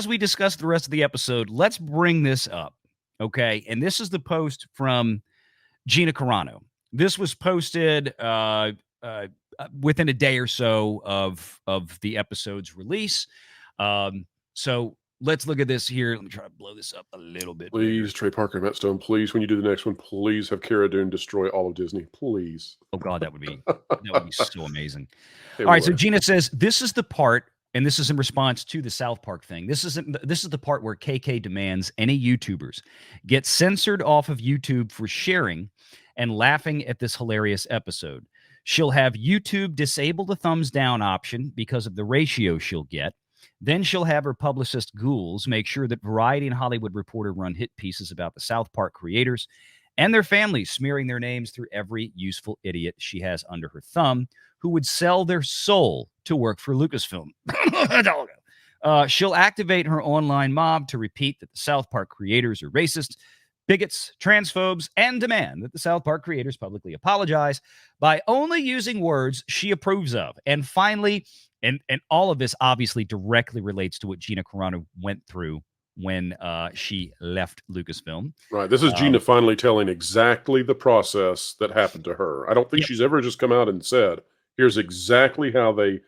as we discuss the rest of the episode, let's bring this up, okay? And this is the post from Gina Carano. This was posted within a day or so of the episode's release. So let's look at this here. Let me try to blow this up a little bit. Please, bigger. Trey Parker, Matt Stone, please, when you do the next one, please have Cara Dune destroy all of Disney. Please. Oh, God, that would be so amazing. It All right, so would. Gina says, this is the part, and this is in response to the South Park thing. This is the part where KK demands any YouTubers get censored off of YouTube for sharing and laughing at this hilarious episode. She'll have YouTube disable the thumbs down option because of the ratio she'll get. Then she'll have her publicist Ghouls make sure that Variety and Hollywood Reporter run hit pieces about the South Park creators and their families, smearing their names through every useful idiot she has under her thumb who would sell their soul to work for Lucasfilm. She'll activate her online mob to repeat that the South Park creators are racist, bigots, transphobes, and demand that the South Park creators publicly apologize by only using words she approves of. And finally, and all of this obviously directly relates to what Gina Carano went through when she left Lucasfilm. Right. This is Gina finally telling exactly the process that happened to her. I don't think she's ever just come out and said, here's exactly how they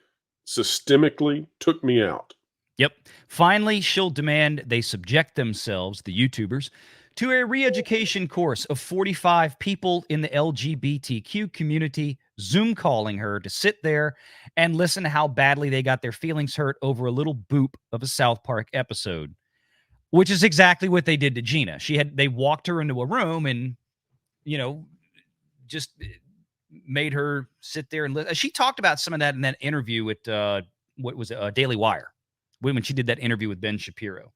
systemically took me out. Yep. Finally, she'll demand they subject themselves, the YouTubers, to a re-education course of 45 people in the LGBTQ community, Zoom calling her to sit there and listen to how badly they got their feelings hurt over a little boop of a South Park episode, which is exactly what they did to Gina. They walked her into a room and, just made her sit there and listen. She talked about some of that in that interview with, Daily Wire, when she did that interview with Ben Shapiro.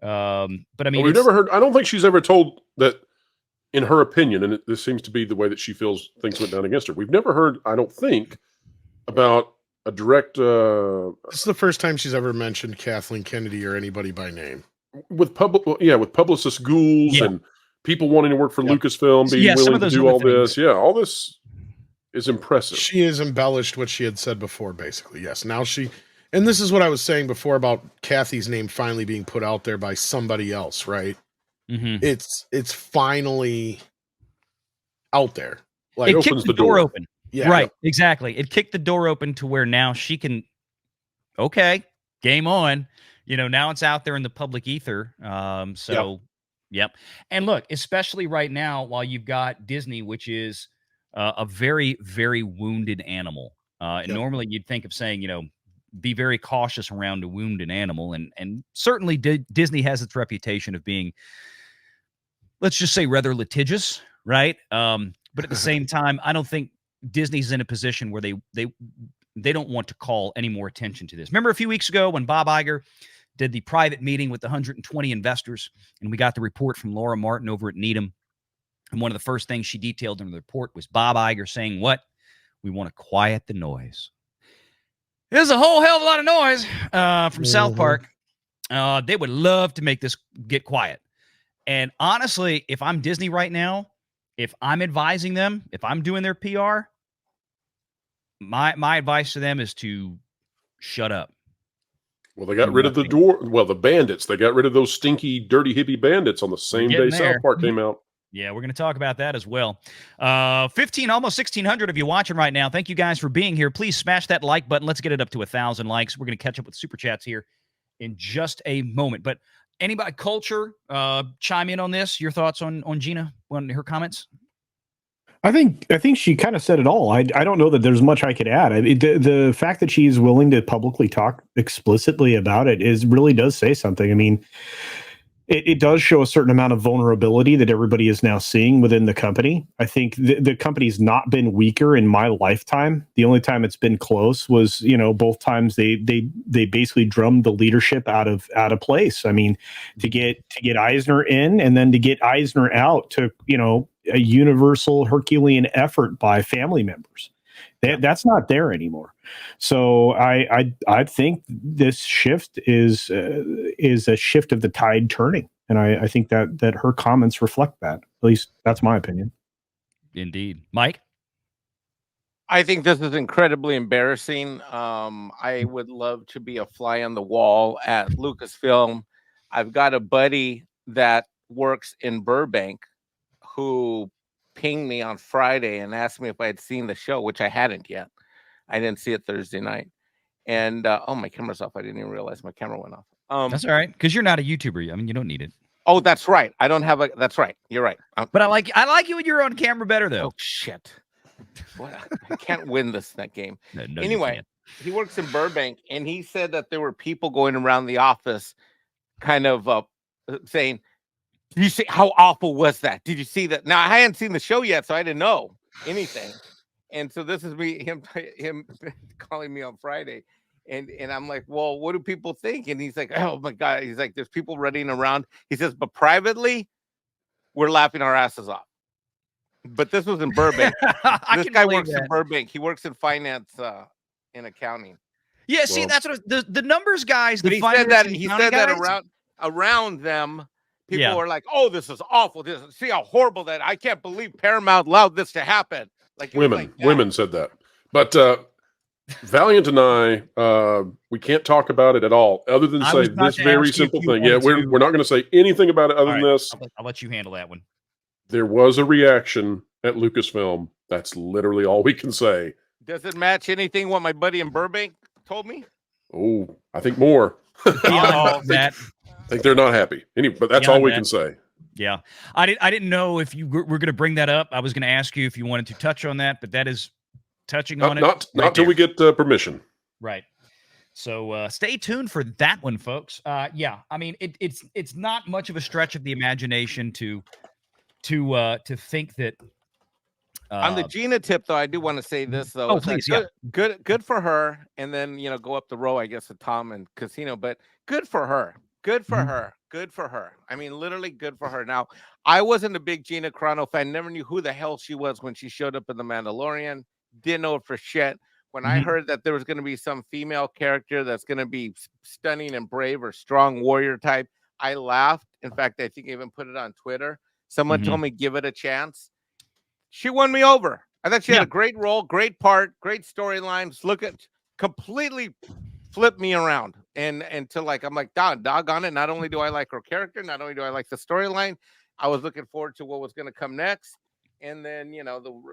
But I mean, we've never heard. I don't think she's ever told that, in her opinion, and this seems to be the way that she feels things went down against her. We've never heard, I don't think, about a direct. This is the first time she's ever mentioned Kathleen Kennedy or anybody by name. With publicist Ghouls and people wanting to work for Lucasfilm, being willing to do all this. Yeah, all this is impressive. She has embellished what she had said before, basically. Yes. Now and this is what I was saying before about Kathy's name finally being put out there by somebody else, right? Mm-hmm. It's finally out there. Like, it opens the door open. Yeah, right. Exactly. It kicked the door open to where now she can. Okay, game on. Now it's out there in the public ether. Yep. And look, especially right now, while you've got Disney, which is a very, very wounded animal. Normally you'd think of saying, be very cautious around a wounded animal. And certainly Disney has its reputation of being, let's just say, rather litigious, right? But at the same time, I don't think Disney's in a position where they don't want to call any more attention to this. Remember a few weeks ago when Bob Iger did the private meeting with the 120 investors, and we got the report from Laura Martin over at Needham. And one of the first things she detailed in the report was Bob Iger saying, what? We want to quiet the noise. There's a whole hell of a lot of noise from South Park. They would love to make this get quiet. And honestly, if I'm Disney right now, if I'm advising them, if I'm doing their PR, my advice to them is to shut up. Well, they got rid of the bandits. They got rid of those stinky, dirty hippie bandits on the same day South Park came out. Yeah, we're going to talk about that as well. almost 1,600 of you watching right now. Thank you guys for being here. Please smash that like button. Let's get it up to 1,000 likes. We're going to catch up with Super Chats here in just a moment. But anybody, Culture, chime in on this. Your thoughts on Gina, on her comments? I think she kind of said it all. I don't know that there's much I could add. The fact that she's willing to publicly talk explicitly about it really does say something. I mean, it does show a certain amount of vulnerability that everybody is now seeing within the company. I think the company's not been weaker in my lifetime. The only time it's been close was, both times they basically drummed the leadership out of place. I mean, to get Eisner in and then to get Eisner out took, a universal Herculean effort by family members. That's not there anymore. So I think this shift is a shift of the tide turning, and I think that her comments reflect that. At least that's my opinion. Indeed, Mike. I think this is incredibly embarrassing. I would love to be a fly on the wall at Lucasfilm. I've got a buddy that works in Burbank who pinged me on Friday and asked me if I had seen the show, which I hadn't yet. I didn't see it Thursday night. And oh, my camera's off. I didn't even realize my camera went off. That's all right, because you're not a YouTuber. I mean, you don't need it. Oh, that's right. I don't have a. That's right. You're right. But I like you when you're on camera better, though. Oh shit! What? I can't win that game. No, Anyway, he works in Burbank, and he said that there were people going around the office, kind of saying, "Did you see how awful was that? Did you see that?" Now I hadn't seen the show yet, so I didn't know anything. And so this is him calling me on Friday. And I'm like, well, what do people think? And he's like, oh my God. He's like, there's people running around. He says, but privately, we're laughing our asses off. But this was in Burbank. This guy works in Burbank. He works in finance and accounting. Yeah, see, that's what the numbers guys. But he said that around them, people were like, oh, this is awful. See how horrible that. I can't believe Paramount allowed this to happen. Like women said that. But Valiant and I, we can't talk about it at all, other than say this very simple thing. Yeah, we're not going to say anything about it other than this. I'll let you handle that one. There was a reaction at Lucasfilm. That's literally all we can say. Does it match anything what my buddy in Burbank told me? Oh, I think more. I think they're not happy. But that's all we can say. Yeah, I didn't know if you were going to bring that up. I was going to ask you if you wanted to touch on that, but that is touching on it. Not till we get permission. Right. So stay tuned for that one, folks. Yeah, I mean it's not much of a stretch of the imagination to think that. On the Gina tip, though, I do want to say this though. Oh, please, good for her. And then go up the row, I guess, to Tom and Casino. But good for her. Good for her. Good for her. I mean, literally good for her. Now, I wasn't a big Gina Carano fan. Never knew who the hell she was when she showed up in The Mandalorian. Didn't know it for shit. When I heard that there was going to be some female character that's going to be stunning and brave or strong warrior type, I laughed. In fact, I think I even put it on Twitter. Someone told me give it a chance. She won me over. I thought she had a great role, great part, great storylines. Completely flipped me around. And until I'm like, doggone it. Not only do I like her character, not only do I like the storyline, I was looking forward to what was going to come next. And then,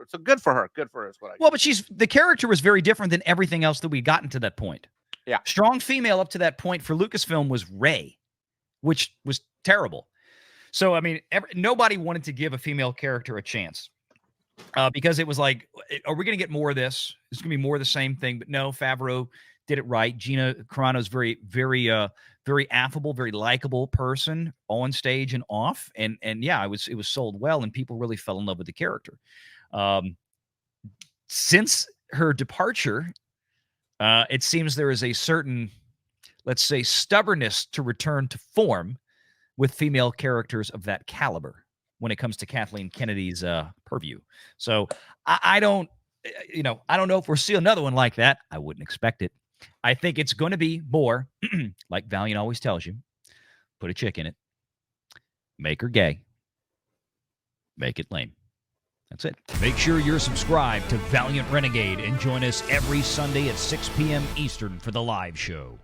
so good for her. Good for her is what I Well, but the character was very different than everything else that we'd gotten to that point. Yeah. Strong female up to that point for Lucasfilm was Rey, which was terrible. So, I mean, nobody wanted to give a female character a chance. Because it was like, are we going to get more of this? It's going to be more of the same thing. But no, Favreau did it right. Gina Carano's very, very, very affable, very likable person on stage and off. And yeah, it was sold well, and people really fell in love with the character. Since her departure, it seems there is a certain, let's say, stubbornness to return to form with female characters of that caliber when it comes to Kathleen Kennedy's purview. So I don't know if we'll see another one like that. I wouldn't expect it. I think it's going to be more like Valiant always tells you, put a chick in it, make her gay, make it lame. That's it. Make sure you're subscribed to Valiant Renegade and join us every Sunday at 6 p.m. Eastern for the live show.